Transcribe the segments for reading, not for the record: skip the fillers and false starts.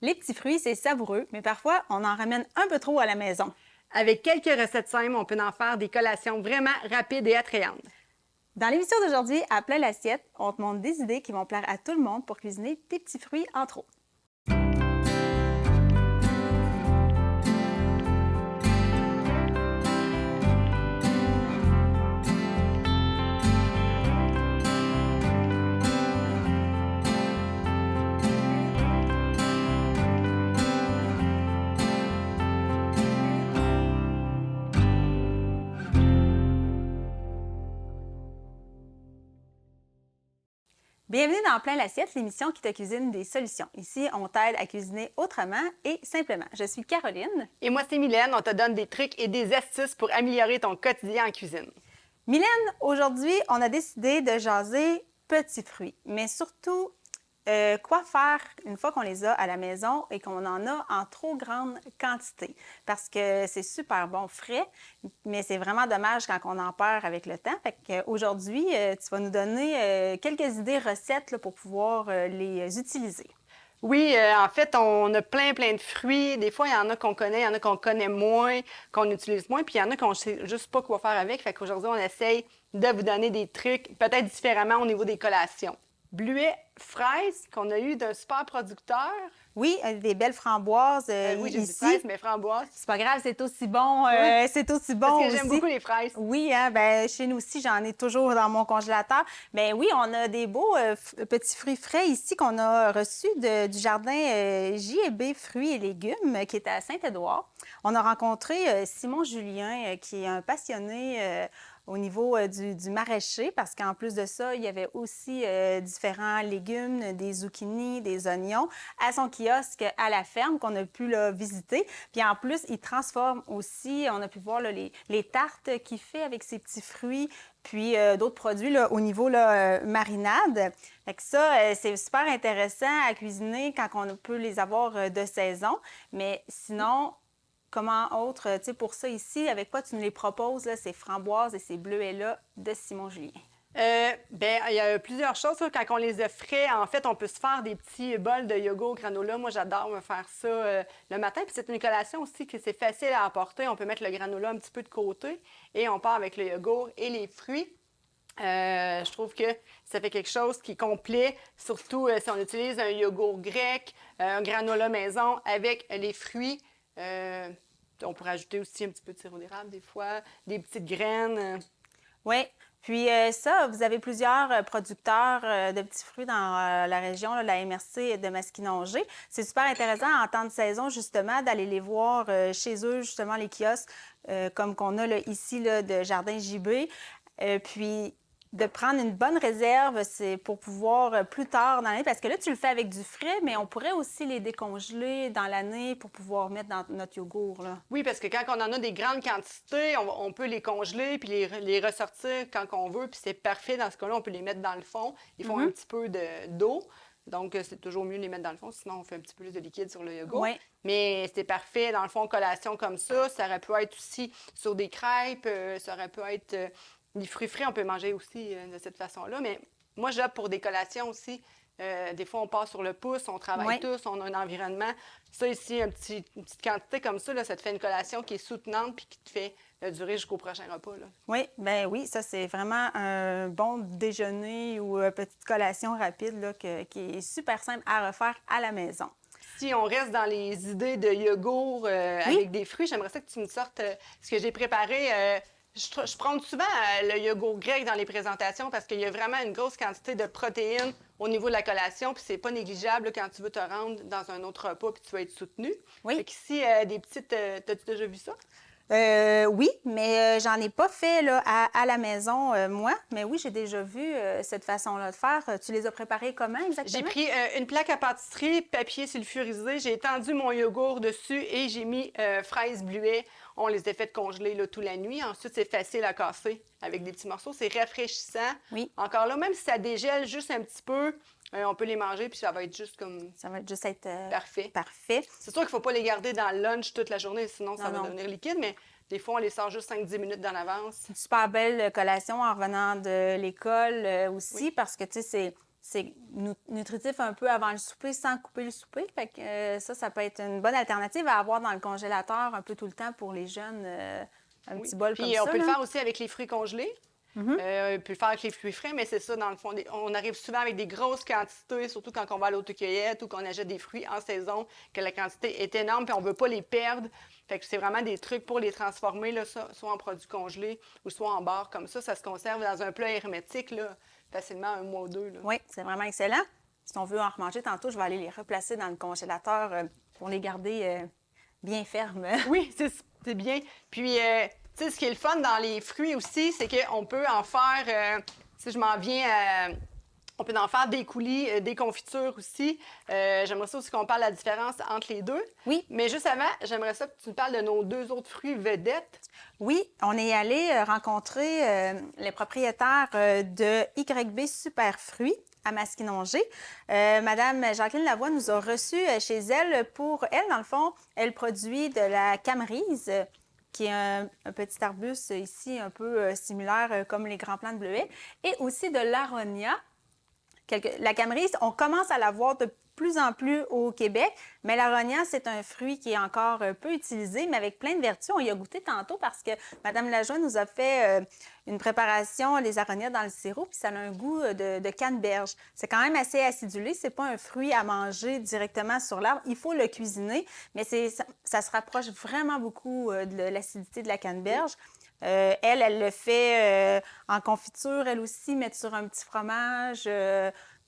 Les petits fruits, c'est savoureux, mais parfois, on en ramène un peu trop à la maison. Avec quelques recettes simples, on peut en faire des collations vraiment rapides et attrayantes. Dans l'émission d'aujourd'hui, à plat l'assiette, on te montre des idées qui vont plaire à tout le monde pour cuisiner tes petits fruits en trop. Bienvenue dans Plein l'assiette, l'émission qui te cuisine des solutions. Ici, on t'aide à cuisiner autrement et simplement. Je suis Caroline. Et moi, c'est Mylène. On te donne des trucs et des astuces pour améliorer ton quotidien en cuisine. Mylène, aujourd'hui, on a décidé de jaser petits fruits, mais surtout, quoi faire une fois qu'on les a à la maison et qu'on en a en trop grande quantité? Parce que c'est super bon frais, mais c'est vraiment dommage quand on en perd avec le temps. Fait qu'aujourd'hui, tu vas nous donner quelques idées recettes là, pour pouvoir les utiliser. Oui, en fait, on a plein de fruits. Des fois, il y en a qu'on connaît, il y en a qu'on connaît moins, qu'on utilise moins, puis il y en a qu'on ne sait juste pas quoi faire avec. Fait qu'aujourd'hui, on essaye de vous donner des trucs peut-être différemment au niveau des collations. Bleuets, fraises qu'on a eu d'un super producteur. Oui, des belles framboises Oui, j'ai dit ici. fraises, mais framboises. C'est pas grave, c'est aussi bon. Oui. C'est aussi bon Parce que aussi. j'aime beaucoup les fraises. Oui, hein, ben, chez nous aussi, j'en ai toujours dans mon congélateur. Mais oui, on a des beaux petits fruits frais ici qu'on a reçus du jardin J&B Fruits et Légumes qui est à Saint-Édouard. On a rencontré Simon Julien qui est un passionné au niveau du maraîcher, parce qu'en plus de ça, il y avait aussi différents légumes, des zucchini, des oignons, à son kiosque à la ferme qu'on a pu là, visiter. Puis en plus, il transforme aussi, on a pu voir là, les tartes qu'il fait avec ses petits fruits, puis d'autres produits là, au niveau là, marinade. Fait que ça, c'est super intéressant à cuisiner quand on peut les avoir de saison. Mais sinon, comment autre, tu sais, pour ça ici, avec quoi tu nous les proposes, là, ces framboises et ces bleuets-là de Simon Julien? Il y a plusieurs choses. Là. Quand on les a frais, en fait, on peut se faire des petits bols de yogourt granola. Moi, j'adore me faire ça le matin. Puis c'est une collation aussi que c'est facile à apporter. On peut mettre le granola un petit peu de côté et on part avec le yogourt et les fruits. Je trouve que ça fait quelque chose qui est complet, surtout si on utilise un yogourt grec, un granola maison avec les fruits. On pourrait ajouter aussi un petit peu de sirop d'érable des fois, des petites graines. Oui. Puis ça, vous avez plusieurs producteurs de petits fruits dans la région, là, la MRC de Masquinongé. C'est super intéressant en temps de saison, justement, d'aller les voir chez eux, justement, les kiosques, comme qu'on a là, ici là, de Jardin JB. Puis de prendre une bonne réserve, c'est pour pouvoir plus tard dans l'année, parce que là, tu le fais avec du frais, mais on pourrait aussi les décongeler dans l'année pour pouvoir mettre dans notre yogourt, là. Oui, parce que quand on en a des grandes quantités, on peut les congeler puis les ressortir quand on veut, puis c'est parfait. Dans ce cas-là, on peut les mettre dans le fond. Ils font un petit peu d'eau. Donc, c'est toujours mieux de les mettre dans le fond, sinon on fait un petit peu plus de liquide sur le yogourt. Oui. Mais c'est parfait, dans le fond, collation comme ça. Ça aurait pu être aussi sur des crêpes, ça aurait pu être des fruits frais, on peut manger aussi de cette façon-là. Mais moi, j'opte pour des collations aussi. Des fois, on passe sur le pouce, on travaille tous, on a un environnement. Ça ici, une petite quantité comme ça, là, ça te fait une collation qui est soutenante puis qui te fait durer jusqu'au prochain repas. Là. Oui, ben oui, ça c'est vraiment un bon déjeuner ou une petite collation rapide là, qui est super simple à refaire à la maison. Si on reste dans les idées de yogourt avec des fruits, j'aimerais ça que tu me sortes ce que j'ai préparé. Je prends souvent le yogourt grec dans les présentations parce qu'il y a vraiment une grosse quantité de protéines au niveau de la collation, puis c'est pas négligeable là, quand tu veux te rendre dans un autre repas puis tu vas être soutenu. Oui. Fait qu'ici, des petites... T'as-tu déjà vu ça? Oui, mais j'en ai pas fait là, à la maison, moi. Mais oui, j'ai déjà vu cette façon-là de faire. Tu les as préparés comment exactement? J'ai pris une plaque à pâtisserie, papier sulfurisé, j'ai étendu mon yogourt dessus et j'ai mis fraises bleuets. On les a fait congeler là, toute la nuit. Ensuite, c'est facile à casser avec des petits morceaux. C'est rafraîchissant. Oui. Encore là, même si ça dégèle juste un petit peu, on peut les manger puis ça va être juste comme... Ça va juste être parfait. Parfait. C'est sûr qu'il ne faut pas les garder dans le lunch toute la journée, sinon ça va non. devenir liquide, mais des fois, on les sort juste 5-10 minutes d'en avance. Une super belle collation en revenant de l'école aussi, parce que, tu sais, c'est nutritif un peu avant le souper sans couper le souper. Fait que ça peut être une bonne alternative à avoir dans le congélateur un peu tout le temps pour les jeunes. Un petit bol comme Puis ça. on peut le là. faire aussi avec les fruits congelés. On peut le faire avec les fruits frais, mais c'est ça, dans le fond. On arrive souvent avec des grosses quantités, surtout quand on va à l'autocueillette ou qu'on achète des fruits en saison, que la quantité est énorme, puis on ne veut pas les perdre. Fait que c'est vraiment des trucs pour les transformer, là, soit en produits congelés ou soit en barres comme ça. Ça se conserve dans un plat hermétique, là, facilement 1 mois ou 2. Là. Oui, c'est vraiment excellent. Si on veut en remanger tantôt, je vais aller les replacer dans le congélateur pour les garder bien fermes. Oui, c'est bien. Puis, tu sais, ce qui est le fun dans les fruits aussi, c'est qu'on peut en faire, si je m'en viens on peut en faire des coulis, des confitures aussi. J'aimerais ça aussi qu'on parle de la différence entre les deux. Oui. Mais juste avant, j'aimerais ça que tu nous parles de nos 2 autres fruits vedettes. Oui, on est allé rencontrer les propriétaires de YB Superfruits à Masquinongé. Madame Jacqueline Lavoie nous a reçus chez elle pour, elle, dans le fond, elle produit de la camerise, qui est un petit arbuste ici un peu similaire comme les grands plants de bleuets, et aussi de l'aronia. La camerise, on commence à la voir de plus en plus au Québec, mais l'aronia, c'est un fruit qui est encore peu utilisé, mais avec plein de vertus. On y a goûté tantôt parce que Mme Lajoie nous a fait une préparation, les aronias dans le sirop, puis ça a un goût de canneberge. C'est quand même assez acidulé. C'est pas un fruit à manger directement sur l'arbre. Il faut le cuisiner, mais ça se rapproche vraiment beaucoup de l'acidité de la canneberge. Elle le fait en confiture, elle aussi, mettre sur un petit fromage.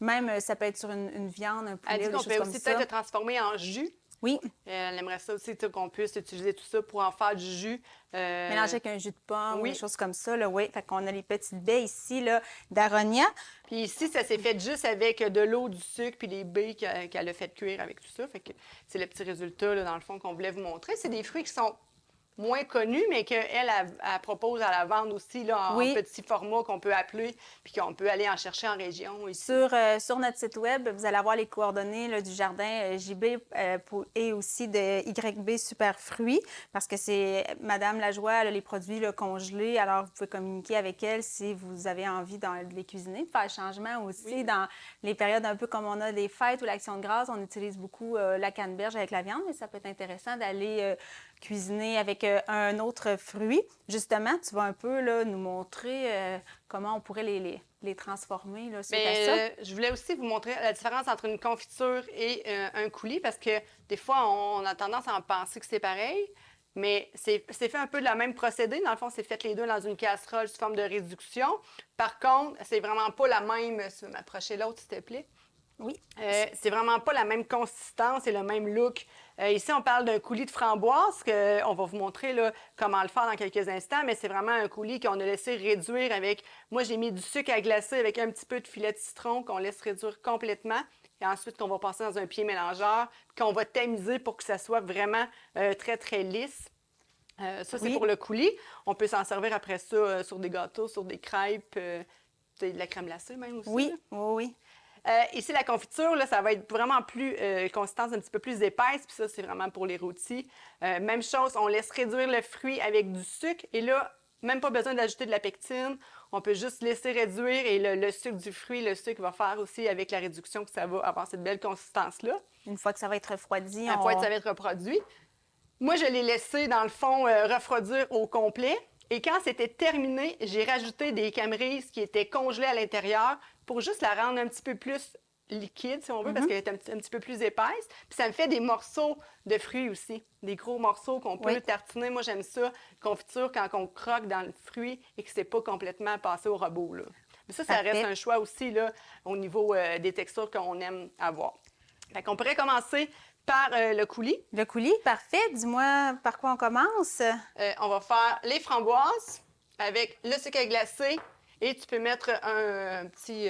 Même, ça peut être sur une viande, un poulet, Elle dit des qu'on choses peut comme aussi ça. peut-être le transformer en jus. Oui. Elle aimerait ça aussi qu'on puisse utiliser tout ça pour en faire du jus. Mélanger avec un jus de pomme ou oui. des choses comme ça, là, oui. Fait qu'on a les petites baies ici, là, d'aronia. Puis ici, ça s'est fait juste avec de l'eau, du sucre, puis les baies qu'elle a fait cuire avec tout ça. Fait que c'est le petit résultat, là, dans le fond, qu'on voulait vous montrer. C'est des fruits qui sont moins connus, mais qu'elle elle propose à la vente aussi là, en petit format qu'on peut appeler, puis qu'on peut aller en chercher en région. Ici. Sur notre site web, vous allez avoir les coordonnées là, du jardin JB et aussi de YB Superfruits, parce que c'est Madame Lajoie, elle a les produits là, congelés, alors vous pouvez communiquer avec elle si vous avez envie de les cuisiner, de faire le changement aussi dans les périodes un peu comme on a des fêtes ou l'Action de grâce, on utilise beaucoup la canneberge avec la viande, mais ça peut être intéressant d'aller cuisiner avec un autre fruit. Justement, tu vas un peu là, nous montrer comment on pourrait les transformer là, suite à ça. Je voulais aussi vous montrer la différence entre une confiture et un coulis, parce que des fois, on a tendance à en penser que c'est pareil, mais c'est fait un peu de la même procédé. Dans le fond, c'est fait les deux dans une casserole sous forme de réduction. Par contre, c'est vraiment pas la même... Tu veux m'approcher l'autre, s'il te plaît? Oui. C'est vraiment pas la même consistance et le même look. Ici, on parle d'un coulis de framboise, on va vous montrer là, comment le faire dans quelques instants, mais c'est vraiment un coulis qu'on a laissé réduire avec... Moi, j'ai mis du sucre à glacer avec un petit peu de filet de citron qu'on laisse réduire complètement. Et ensuite, qu'on va passer dans un pied mélangeur, qu'on va tamiser pour que ça soit vraiment très, très lisse. Ça, c'est pour le coulis. On peut s'en servir après ça sur des gâteaux, sur des crêpes, de la crème glacée même aussi. Oui, oui. Ici, la confiture, là, ça va être vraiment plus consistance un petit peu plus épaisse, puis ça, c'est vraiment pour les rôtis. Même chose, on laisse réduire le fruit avec du sucre, et là, même pas besoin d'ajouter de la pectine. On peut juste laisser réduire, et le sucre du fruit, le sucre va faire aussi avec la réduction que ça va avoir cette belle consistance-là. Une fois que ça va être refroidi, Une fois que ça va être reproduit. Moi, je l'ai laissé, dans le fond, refroidir au complet. Et quand c'était terminé, j'ai rajouté des camerises qui étaient congelées à l'intérieur pour juste la rendre un petit peu plus liquide, si on veut, parce qu'elle est un petit peu plus épaisse. Puis ça me fait des morceaux de fruits aussi, des gros morceaux qu'on peut tartiner. Moi, j'aime ça, confiture, quand on croque dans le fruit et que c'est pas complètement passé au robot, là. Mais ça reste un choix aussi, là, au niveau des textures qu'on aime avoir. Fait qu'on pourrait commencer par le coulis. Le coulis, parfait. Dis-moi par quoi on commence? On va faire les framboises avec le sucre à glacer et tu peux mettre un petit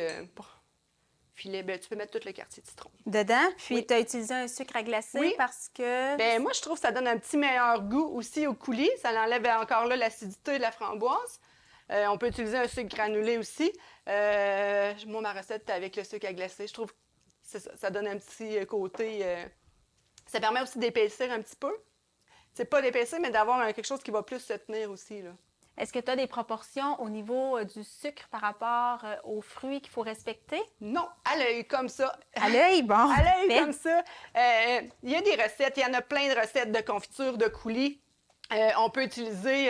filet. Bien, tu peux mettre tout le quartier de citron. Dedans, puis tu as utilisé un sucre à glacer parce que... Bien, moi, je trouve que ça donne un petit meilleur goût aussi au coulis. Ça enlève encore là l'acidité de la framboise. On peut utiliser un sucre granulé aussi. Moi, ma recette avec le sucre à glacer, je trouve que ça donne un petit côté... Ça permet aussi d'épaissir un petit peu. C'est pas d'épaissir, mais d'avoir quelque chose qui va plus se tenir aussi, là. Est-ce que tu as des proportions au niveau du sucre par rapport aux fruits qu'il faut respecter? Non, à l'œil, comme ça. À l'œil, bon. À l'œil, Parfait. comme ça. Il y a des recettes, il y en a plein de recettes de confiture, de coulis. On peut utiliser,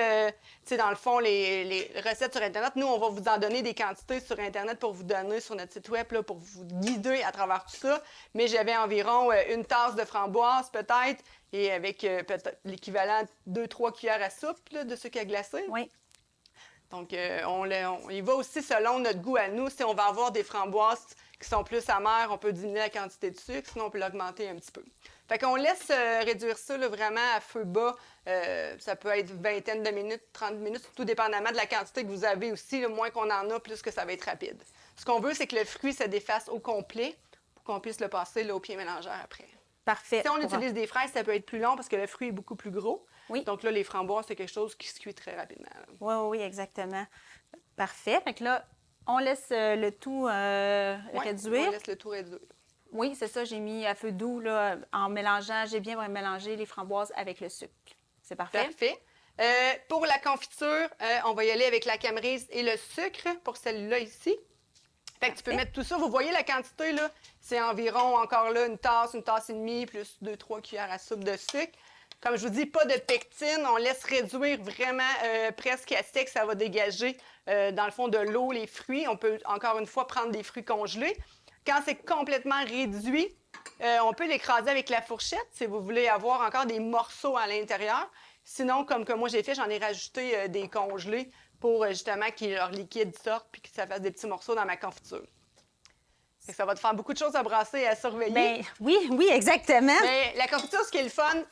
tu sais, dans le fond, les recettes sur Internet. Nous, on va vous en donner des quantités sur Internet pour vous donner sur notre site web, là, pour vous guider à travers tout ça. Mais j'avais environ une tasse de framboise, peut-être, et avec peut-être l'équivalent de 2-3 cuillères à soupe là, de sucre à glacer. Oui. Donc, on y va aussi selon notre goût à nous. Si on va avoir des framboises qui sont plus amères, on peut diminuer la quantité de sucre, sinon on peut l'augmenter un petit peu. Fait qu'on laisse réduire ça là, vraiment à feu bas. Ça peut être une vingtaine de minutes, 30 minutes, tout dépendamment de la quantité que vous avez aussi. Le moins qu'on en a, plus que ça va être rapide. Ce qu'on veut, c'est que le fruit se défasse au complet pour qu'on puisse le passer là, au pied mélangeur après. Parfait. Si on utilise des fraises, ça peut être plus long parce que le fruit est beaucoup plus gros. Oui. Donc là, les framboises, c'est quelque chose qui se cuit très rapidement. Oui, oui, exactement. Parfait. Fait que là, on laisse le tout réduire. On laisse le tout réduire. Oui, c'est ça. J'ai mis à feu doux là, en mélangeant. J'ai bien mélangé les framboises avec le sucre. C'est parfait. Parfait. Pour la confiture, on va y aller avec la camerise et le sucre pour celle-là ici. Fait que tu peux mettre tout ça. Vous voyez la quantité, là? C'est environ, encore là, une tasse et demie, plus 2-3 cuillères à soupe de sucre. Comme je vous dis, pas de pectine. On laisse réduire vraiment presque à sec. Ça va dégager, dans le fond, de l'eau, les fruits. On peut, encore une fois, prendre des fruits congelés. Quand c'est complètement réduit, on peut l'écraser avec la fourchette si vous voulez avoir encore des morceaux à l'intérieur. Sinon, comme que moi j'ai fait, j'en ai rajouté des congelés pour justement que leur liquide sorte puis que ça fasse des petits morceaux dans ma confiture. Ça va te faire beaucoup de choses à brasser et à surveiller. Bien, oui, oui, exactement. Mais la confiture, ce qui est le fun,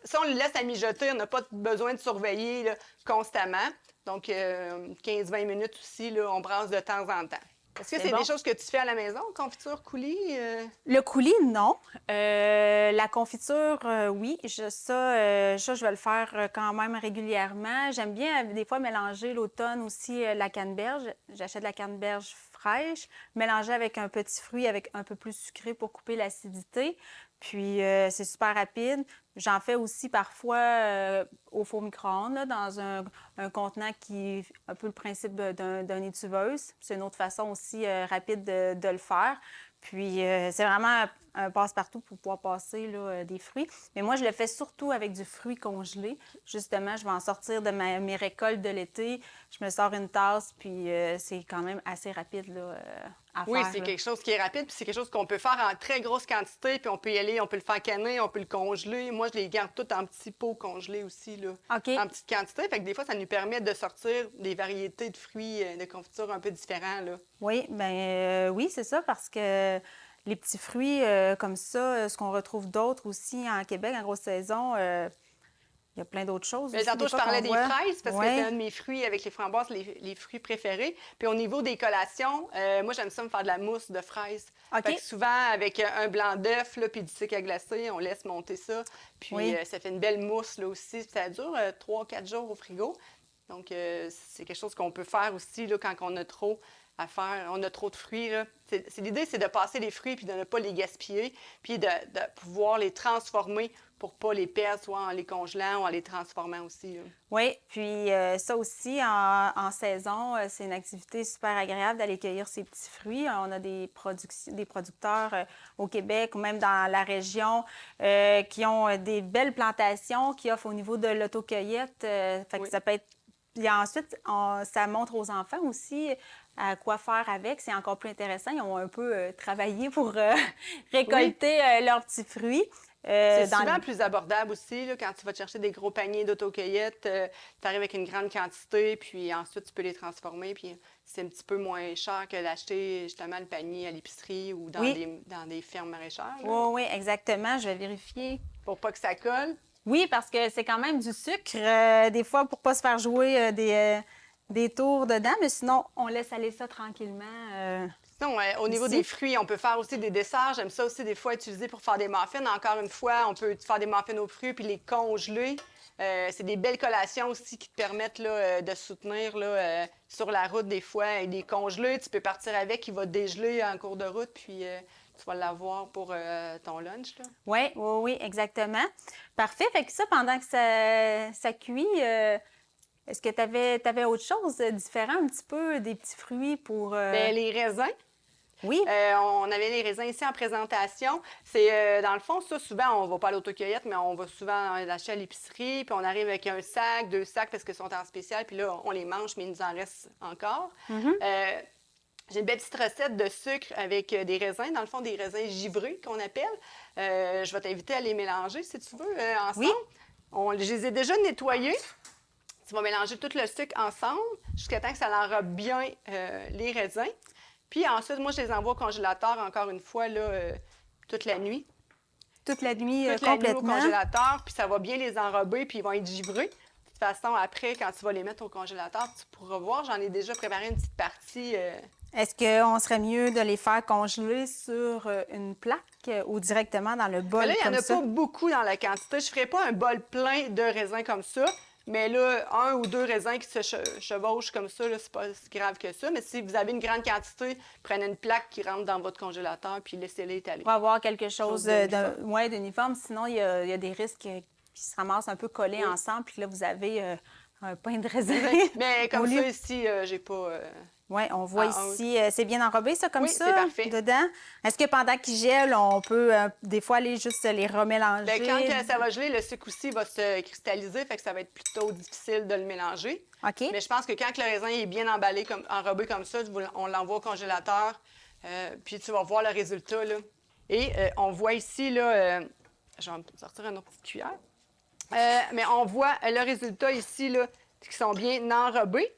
si on le laisse à mijoter, on n'a pas besoin de surveiller là, constamment. Donc, 15-20 minutes aussi, là, on brasse de temps en temps. Est-ce que c'est des choses que tu fais à la maison, confiture, coulis? Le coulis, non. La confiture, oui. Ça, je vais le faire quand même régulièrement. J'aime bien, des fois, mélanger l'automne aussi la canneberge. J'achète la canneberge fraîche, mélanger avec un petit fruit avec un peu plus sucré pour couper l'acidité. Puis, c'est super rapide. J'en fais aussi parfois au four micro-ondes, là, dans un contenant qui est un peu le principe d'un étuveuse. C'est une autre façon aussi rapide de le faire. Puis, c'est vraiment un passe-partout pour pouvoir passer là, des fruits. Mais moi, je le fais surtout avec du fruit congelé. Justement, je vais en sortir de mes récoltes de l'été. Je me sors une tasse, puis c'est quand même assez rapide là, à Oui, faire. c'est là. quelque chose qui est rapide, puis c'est quelque chose qu'on peut faire en très grosse quantité, puis on peut y aller, on peut le faire canner, on peut le congeler. Moi, je les garde toutes en petits pots congelés aussi, là, OK. en petite quantité. Fait que des fois, ça nous permet de sortir des variétés de fruits de confiture un peu différents, là. Oui, bien oui, c'est ça, parce que les petits fruits comme ça, ce qu'on retrouve d'autres aussi en Québec en grosse saison, il y a plein d'autres choses Mais aussi, tantôt, des je fois, parlais qu'on des voit. fraises parce que Ouais. c'est un de mes fruits avec les framboises, les fruits préférés. Puis au niveau des collations, moi, j'aime ça me faire de la mousse de fraises. OK. Fait que souvent, avec un blanc d'œuf là, puis du sucre à glacer, on laisse monter ça. Puis Oui. ça fait une belle mousse là aussi. Ça dure 3-4 jours au frigo. Donc, c'est quelque chose qu'on peut faire aussi là, quand on a trop à faire, on a trop de fruits. Là. L'idée, c'est de passer les fruits puis de ne pas les gaspiller, puis de pouvoir les transformer pour ne pas les perdre, soit en les congelant ou en les transformant aussi. Là. Oui, puis ça aussi, en saison, c'est une activité super agréable d'aller cueillir ces petits fruits. On a des producteurs au Québec ou même dans la région qui ont des belles plantations qui offrent au niveau de l'autocueillette. Fait que Oui. ça peut être... Puis ensuite, ça montre aux enfants aussi à quoi faire avec. C'est encore plus intéressant. Ils ont un peu travaillé pour récolter leurs petits fruits. C'est dans souvent le- plus abordable aussi, là, quand tu vas te chercher des gros paniers d'autocueillette. Tu arrives avec une grande quantité, puis ensuite, tu peux les transformer. Puis c'est un petit peu moins cher que d'acheter justement le panier à l'épicerie ou dans, Oui. dans des fermes maraîchères, là, Oui, oui, exactement. Je vais vérifier. pour pas que ça colle. Oui, parce que c'est quand même du sucre, des fois, pour pas se faire jouer des tours dedans, mais sinon, on laisse aller ça tranquillement. Sinon, au niveau Ici. des fruits, on peut faire aussi des desserts. J'aime ça aussi des fois utiliser pour faire des muffins. Encore une fois, on peut faire des muffins aux fruits puis les congeler. C'est des belles collations aussi qui te permettent là, de soutenir là, sur la route des fois. Et des congelés, tu peux partir avec, il va dégeler en cours de route, puis tu vas l'avoir pour ton lunch. Là. Oui, oui, oui, exactement. Parfait. Fait que ça, pendant que ça cuit, Est-ce que tu avais autre chose de différent, un petit peu, des petits fruits pour... Bien, les raisins. Oui, On avait les raisins ici en présentation. C'est dans le fond, ça, souvent, on va pas à l'autocueillette, mais on va souvent l'acheter à l'épicerie, puis on arrive avec un sac, 2 sacs parce qu'ils sont en spécial, puis là, on les mange, mais il nous en reste encore. J'ai une belle petite recette de sucre avec des raisins, dans le fond, des raisins givrés qu'on appelle. Je vais t'inviter à les mélanger, si tu veux, oui. ensemble. Je les ai déjà nettoyés. Tu vas mélanger tout le sucre ensemble jusqu'à temps que ça enrobe bien les raisins. Puis ensuite, moi, je les envoie au congélateur encore une fois là, toute la nuit. Toute la nuit, Toute la nuit au complètement. congélateur, puis ça va bien les enrober, puis ils vont être givrés. De toute façon, après, quand tu vas les mettre au congélateur, tu pourras voir, j'en ai déjà préparé une petite partie. Est-ce qu'on serait mieux de les faire congeler sur une plaque ou directement dans le bol Mais là, il n'y en comme a ça? pas beaucoup dans la quantité. Je ne ferai pas un bol plein de raisins comme ça. Mais là, 1 ou 2 raisins qui se chevauchent comme ça, c'est pas si grave que ça. Mais si vous avez une grande quantité, prenez une plaque qui rentre dans votre congélateur puis laissez-les étaler. Pour avoir quelque chose d'uniforme. ouais, d'uniforme. Sinon, il y a des risques qui se ramassent un peu collés ensemble. Puis là, vous avez un pain de raisin. Mais comme Au ça, lieu- ici, j'ai pas... Oui, on voit Ah, ici, c'est bien enrobé, ça, comme Oui, ça, c'est parfait. dedans. Est-ce que pendant qu'ils gèlent, on peut des fois aller juste les remélanger? Bien, quand que ça va geler, le sucre aussi va se cristalliser, fait que ça va être plutôt difficile de le mélanger. OK. Mais je pense que quand que le raisin est bien emballé, enrobé comme ça, on l'envoie au congélateur, puis tu vas voir le résultat, là. Et on voit ici, là, je vais me sortir une autre petite cuillère. Mais on voit le résultat ici, là, qui sont bien enrobés.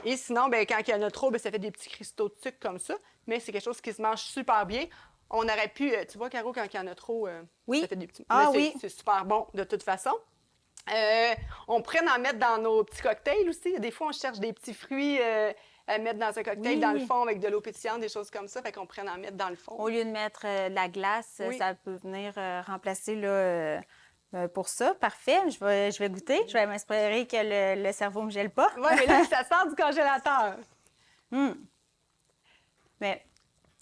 Et sinon, bien, quand il y en a trop, bien, ça fait des petits cristaux de sucre comme ça. Mais c'est quelque chose qui se mange super bien. On aurait pu, tu vois, Caro, quand il y en a trop, Oui. ça fait des petits... Ah Mais oui. c'est super bon de toute façon. On pourrait en mettre dans nos petits cocktails aussi. Des fois, on cherche des petits fruits à mettre dans un cocktail Oui. dans le fond avec de l'eau pétillante, des choses comme ça. Fait qu'on pourrait en mettre dans le fond. Au lieu de mettre de la glace, Oui. ça peut venir remplacer là, pour ça. Parfait. Je vais goûter. Je vais m'espérer que le cerveau ne me gèle pas. Oui, mais là, ça sort du congélateur. Mais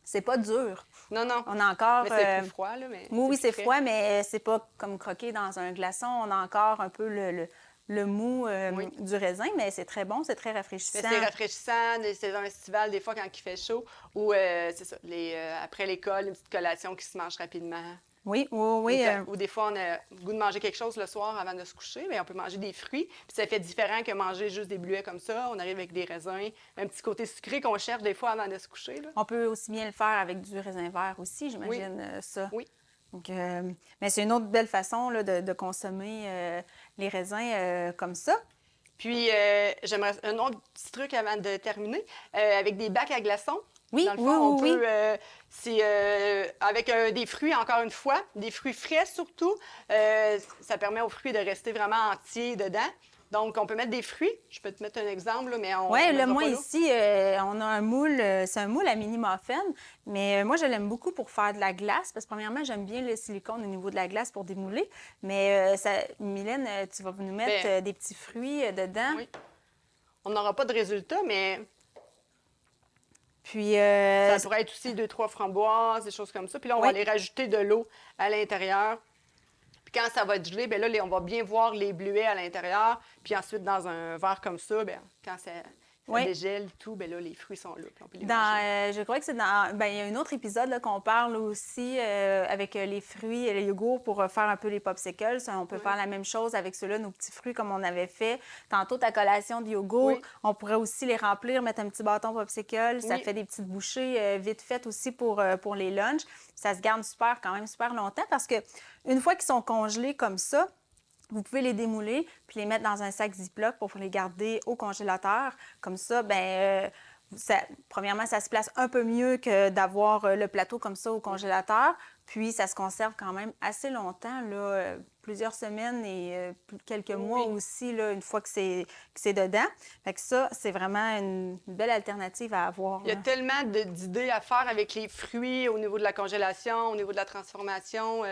c'est pas dur. Non, non. On a encore... Mais c'est plus froid, là. Mais Oui, plus c'est frais. froid, mais c'est pas comme croquer dans un glaçon. On a encore un peu le mou Oui. du raisin, mais c'est très bon, c'est très Mais rafraîchissant. c'est rafraîchissant, des saisons estivales, des fois quand il fait chaud, ou c'est ça, après l'école, une petite collation qui se mange rapidement. Oui, oui, oui. Ou des fois, on a le goût de manger quelque chose le soir avant de se coucher, mais on peut manger des fruits. Puis ça fait différent que manger juste des bleuets comme ça. On arrive avec des raisins, un petit côté sucré qu'on cherche des fois avant de se coucher, là. On peut aussi bien le faire avec du raisin vert aussi, j'imagine, ça. Oui. Donc, mais c'est une autre belle façon là, de consommer les raisins comme ça. Puis, j'aimerais un autre petit truc avant de terminer, avec des bacs à glaçons. Oui, Dans le fond, oui, on oui, peut, avec des fruits, encore une fois, des fruits frais surtout, ça permet aux fruits de rester vraiment entiers dedans. Donc, on peut mettre des fruits. Je peux te mettre un exemple, là, mais on Oui, on là, mettra moi pas là. ici, on a un moule, c'est un moule à mini muffin, mais moi, je l'aime beaucoup pour faire de la glace, parce que premièrement, j'aime bien le silicone au niveau de la glace pour démouler, mais Mylène, tu vas nous mettre Ben, des petits fruits dedans. Oui. On n'aura pas de résultat, mais Puis, ça pourrait être aussi 2-3 framboises, des choses comme ça. Puis là, on va Oui. aller rajouter de l'eau à l'intérieur. Puis quand ça va être gelé, bien là, on va bien voir les bleuets à l'intérieur. Puis ensuite, dans un verre comme ça, bien, quand ça Oui. dégèle et tout, bien là, les fruits sont là. Puis on peut les Dans, manger. je crois que c'est dans. Ben, il y a un autre épisode là, qu'on parle aussi avec les fruits et les yogourts pour faire un peu les popsicles. Ça, on peut faire la même chose avec ceux-là, nos petits fruits, comme on avait fait. Tantôt, ta collation de yogourt, Oui. on pourrait aussi les remplir, mettre un petit bâton popsicle. Ça Oui. fait des petites bouchées vite faites aussi pour les lunchs. Ça se garde quand même super longtemps parce que une fois qu'ils sont congelés comme ça, vous pouvez les démouler puis les mettre dans un sac Ziploc pour les garder au congélateur. Comme ça, premièrement, ça se place un peu mieux que d'avoir le plateau comme ça au congélateur. Puis, ça se conserve quand même assez longtemps, là, plusieurs semaines et quelques mois aussi, là, une fois que c'est dedans. Fait que ça, c'est vraiment une belle alternative à avoir. Il y a là. tellement d'idées à faire avec les fruits au niveau de la congélation, au niveau de la transformation.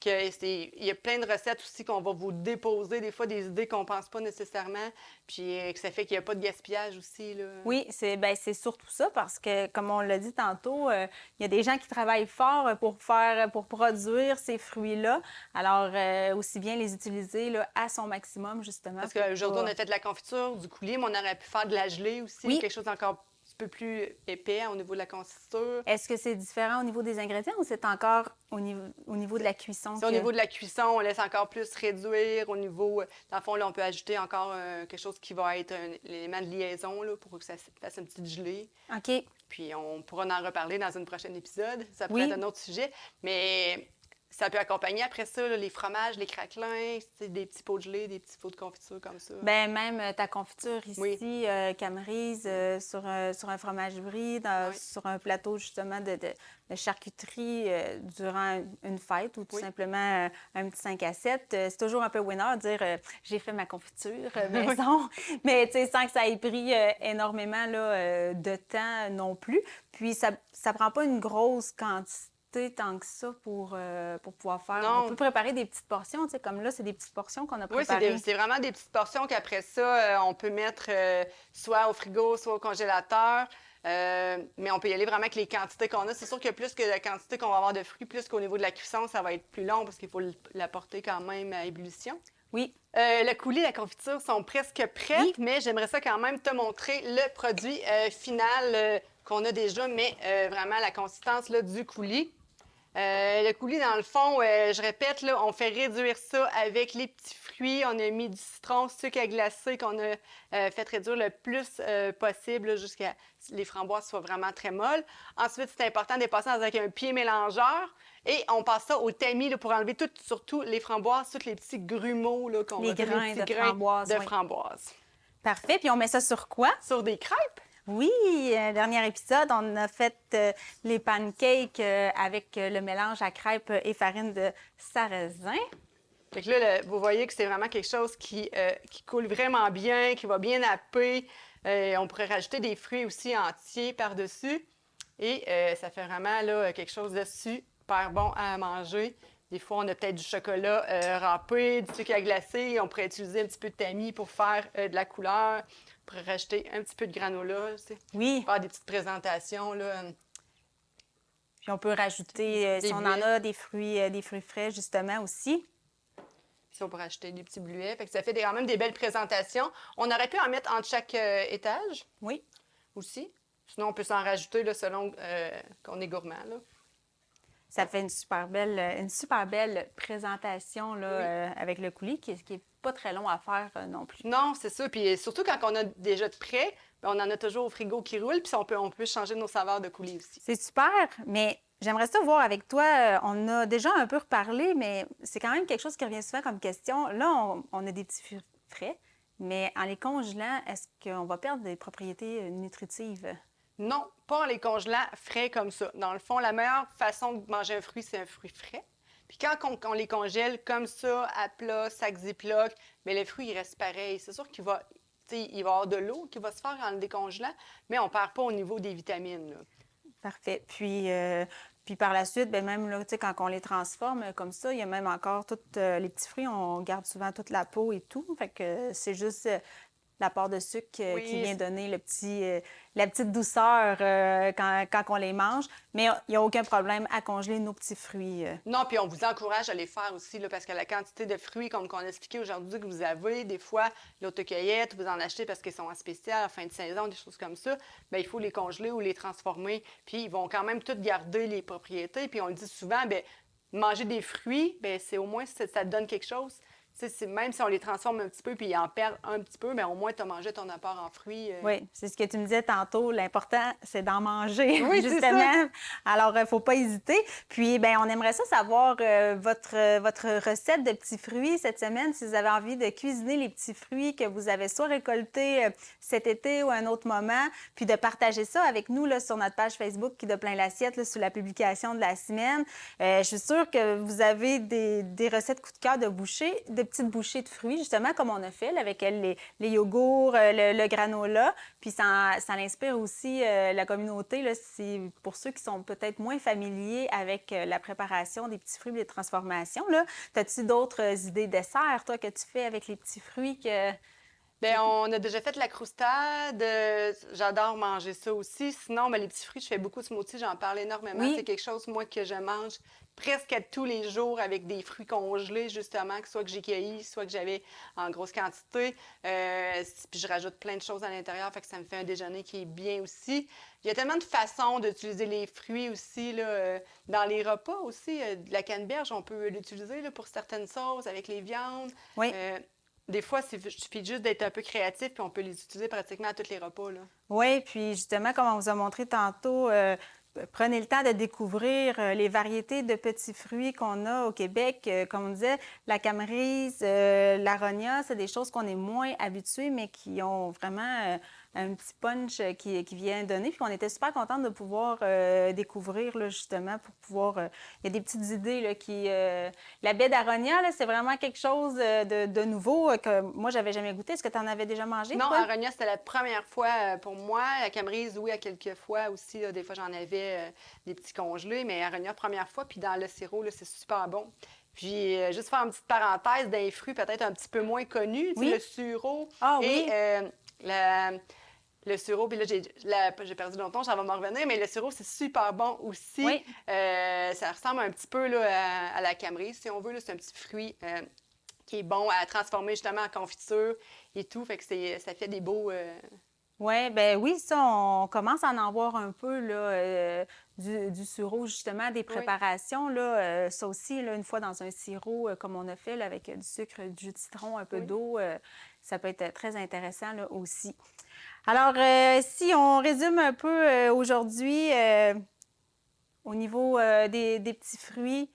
Il y a plein de recettes aussi qu'on va vous déposer, des fois des idées qu'on pense pas nécessairement, puis que ça fait qu'il n'y a pas de gaspillage aussi, là. Oui, c'est surtout ça parce que, comme on l'a dit tantôt, il y a des gens qui travaillent fort pour produire ces fruits-là. Alors, aussi bien les utiliser là, à son maximum, justement. Parce qu'aujourd'hui, on a fait de la confiture, du coulis, mais on aurait pu faire de la gelée aussi, Oui. quelque chose d'encore un peu plus épais au niveau de la confiture. Est-ce que c'est différent au niveau des ingrédients ou c'est encore au niveau de la cuisson? Au niveau de la cuisson, on laisse encore plus réduire. Au niveau, dans le fond, là, on peut ajouter encore quelque chose qui va être un élément de liaison là, pour que ça fasse une petite gelée. OK. Puis on pourra en reparler dans un prochain épisode. Ça pourrait être un autre sujet. Mais ça peut accompagner après ça là, les fromages, les craquelins, des petits pots de gelée, des petits pots de confiture comme ça. Bien, même ta confiture ici, Oui. Camerise, sur un fromage brie, sur un plateau justement de charcuterie durant une fête ou tout simplement un petit 5 à 7. C'est toujours un peu winner de dire j'ai fait ma confiture maison, mais tu sais, sans que ça ait pris énormément là, de temps non plus. Puis ça prend pas une grosse quantité tant que ça pour pouvoir faire. Non. On peut préparer des petites portions, tu sais, comme là, c'est des petites portions qu'on a préparées. Oui, c'est vraiment des petites portions qu'après ça, on peut mettre soit au frigo, soit au congélateur. Mais on peut y aller vraiment avec les quantités qu'on a. C'est sûr que plus que la quantité qu'on va avoir de fruits, plus qu'au niveau de la cuisson, ça va être plus long parce qu'il faut la porter quand même à ébullition. Oui. Le coulis, la confiture sont presque prêtes, Oui. mais j'aimerais ça quand même te montrer le produit final qu'on a déjà, mais vraiment la consistance là, du coulis. Le coulis, dans le fond, je répète, là, on fait réduire ça avec les petits fruits. On a mis du citron, sucre à glacer qu'on a fait réduire le plus possible jusqu'à ce que les framboises soient vraiment très molles. Ensuite, c'est important de les passer avec un pied mélangeur. Et on passe ça au tamis là, pour enlever surtout les framboises, tous les petits grumeaux là, qu'on va faire, grains les petits de framboise, oui. framboise. Parfait. Puis on met ça sur quoi? Sur des crêpes. Oui, dernier épisode, on a fait les pancakes avec le mélange à crêpes et farine de sarrasin. Fait que là, vous voyez que c'est vraiment quelque chose qui coule vraiment bien, qui va bien happer. On pourrait rajouter des fruits aussi entiers par-dessus. Et ça fait vraiment là, quelque chose de super bon à manger. Des fois, on a peut-être du chocolat râpé, du sucre à glacer. On pourrait utiliser un petit peu de tamis pour faire de la couleur. On pourrait rajouter un petit peu de granola, tu sais. Oui. Faire des petites présentations, là. Puis on peut rajouter, si on en a, des fruits frais, justement, aussi. Puis on peut rajouter des petits bleuets. Fait que ça fait quand même des belles présentations. On aurait pu en mettre entre chaque étage. Oui. Aussi. Sinon, on peut s'en rajouter là, selon qu'on est gourmand, là. Ça fait une super belle présentation là, avec le coulis qui est pas très long à faire non plus. Non, c'est ça. Puis surtout quand on a déjà de prêt, on en a toujours au frigo qui roule, puis on peut changer nos saveurs de coulis aussi. C'est super, mais j'aimerais ça voir avec toi. On a déjà un peu reparlé, mais c'est quand même quelque chose qui revient souvent comme question. Là, on a des petits fruits frais, mais en les congelant, est-ce qu'on va perdre des propriétés nutritives? Non, pas en les congelant frais comme ça. Dans le fond, la meilleure façon de manger un fruit, c'est un fruit frais. Puis quand on les congèle comme ça, à plat, sac Ziploc, mais les fruits, ils restent pareils. C'est sûr qu'il va y avoir de l'eau qui va se faire en le décongelant, mais on ne perd pas au niveau des vitamines, là. Parfait. Puis par la suite, bien, même là, quand on les transforme comme ça, il y a même encore tous les petits fruits, on garde souvent toute la peau et tout. Fait que c'est juste l'apport de sucre qui vient donner la petite douceur quand on les mange. Mais il n'y a aucun problème à congeler nos petits fruits. Non, puis on vous encourage à les faire aussi, là, parce que la quantité de fruits, comme qu'on a expliqué aujourd'hui, que vous avez, des fois, l'autocueillette, vous en achetez parce qu'ils sont en spécial, en fin de saison, des choses comme ça, bien, il faut les congeler ou les transformer. Puis ils vont quand même toutes garder les propriétés. Puis on le dit souvent, bien, manger des fruits, bien, c'est au moins, ça te donne quelque chose. Même si on les transforme un petit peu puis ils en perdent un petit peu, mais au moins, tu as mangé ton apport en fruits. Oui, c'est ce que tu me disais tantôt. L'important, c'est d'en manger, oui, justement. Ça. Alors, il ne faut pas hésiter. Puis, bien, on aimerait ça savoir votre recette de petits fruits cette semaine. Si vous avez envie de cuisiner les petits fruits que vous avez soit récoltés cet été ou à un autre moment, puis de partager ça avec nous là, sur notre page Facebook qui de plein l'assiette là, sous la publication de la semaine. Je suis sûre que vous avez des recettes coup de cœur de petites bouchées de fruits, justement, comme on a fait là, avec les yogourts, le granola. Puis ça inspire aussi la communauté. Là, pour ceux qui sont peut-être moins familiers avec la préparation des petits fruits et des transformations. As-tu d'autres idées desserts, toi, que tu fais avec les petits fruits que... Bien, on a déjà fait la croustade. J'adore manger ça aussi. Sinon, ben, les petits fruits, je fais beaucoup de smoothies. J'en parle énormément. Oui. C'est quelque chose, moi, que je mange presque à tous les jours avec des fruits congelés, justement, que soit que j'ai cueillis, soit que j'avais en grosse quantité. Puis je rajoute plein de choses à l'intérieur, fait que ça me fait un déjeuner qui est bien aussi. Il y a tellement de façons d'utiliser les fruits aussi, là, dans les repas aussi. De la canneberge, on peut l'utiliser là, pour certaines sauces, avec les viandes. Oui. Des fois, il suffit juste d'être un peu créatif, puis on peut les utiliser pratiquement à tous les repas, là. Oui, puis justement, comme on vous a montré tantôt, prenez le temps de découvrir les variétés de petits fruits qu'on a au Québec. Comme on disait, la camerise, l'aronia, c'est des choses qu'on est moins habitués, mais qui ont vraiment un petit punch qui vient donner. Puis on était super contente de pouvoir découvrir, là, justement, pour pouvoir... il y a des petites idées là, la baie d'aronia, là, c'est vraiment quelque chose de nouveau que moi, j'avais jamais goûté. Est-ce que tu en avais déjà mangé, Non, toi? aronia, c'était la première fois pour moi. La camerise, oui, à quelques fois aussi. Là, des fois, j'en avais des petits congelés, mais aronia, première fois. Puis dans le sirop, là, c'est super bon. Puis, juste faire une petite parenthèse d'un fruit peut-être un petit peu moins connu, tu sais, Oui. le sureau Ah et oui. le sureau. Puis là, j'ai perdu longtemps, ça va m'en revenir, mais le sureau, c'est super bon aussi. Oui. Ça ressemble un petit peu là, à la camerise, si on veut. C'est un petit fruit qui est bon à transformer justement en confiture et tout. Fait que ça fait des beaux... Ouais, ben oui, ça, on commence à en voir un peu là, du sureau, justement, des préparations. Là, ça aussi, là, une fois dans un sirop, comme on a fait là, avec du sucre, du jus de citron, un peu Oui. d'eau, ça peut être très intéressant là, aussi. Alors, si on résume un peu aujourd'hui au niveau des petits fruits,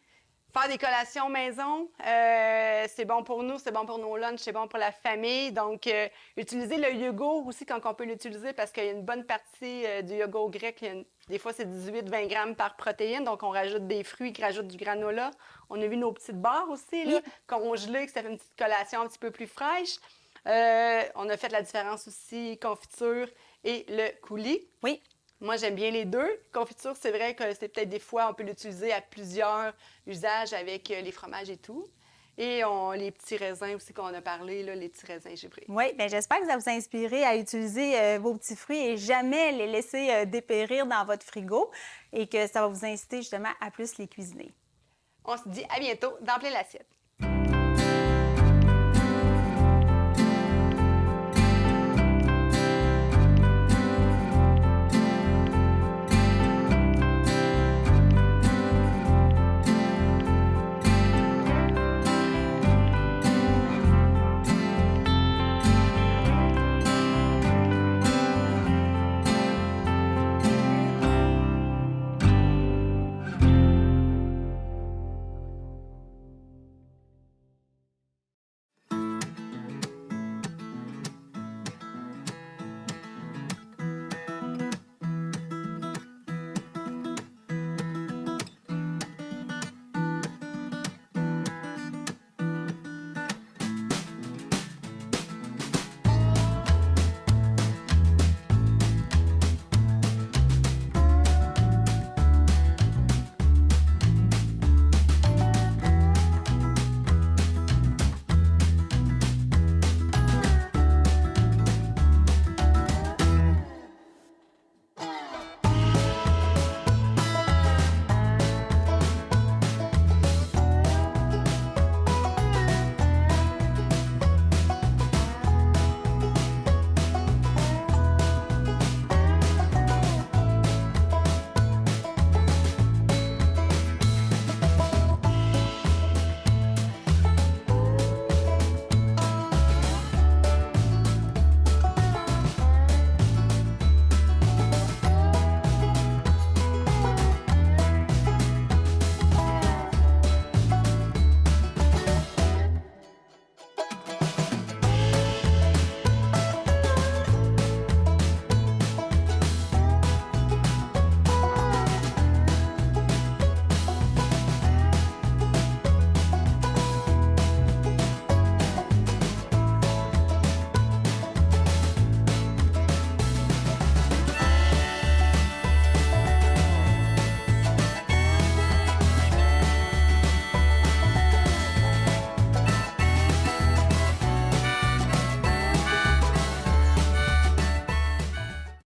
Faire des collations maison, c'est bon pour nous, c'est bon pour nos lunchs, c'est bon pour la famille. Donc, utiliser le yogourt aussi quand on peut l'utiliser parce qu'il y a une bonne partie du yogourt grec. Des fois, c'est 18-20 grammes par protéine. Donc, on rajoute des fruits qui rajoutent du granola. On a vu nos petites barres aussi, là, congelées, que ça fait une petite collation un petit peu plus fraîche. On a fait la différence aussi, confiture et le coulis. oui. Moi, j'aime bien les deux. Confiture, c'est vrai que c'est peut-être des fois, on peut l'utiliser à plusieurs usages avec les fromages et tout. Et les petits raisins aussi qu'on a parlé, là, les petits raisins givrés. Oui, bien j'espère que ça vous a inspiré à utiliser vos petits fruits et jamais les laisser dépérir dans votre frigo et que ça va vous inciter justement à plus les cuisiner. On se dit à bientôt dans Plein l'assiette.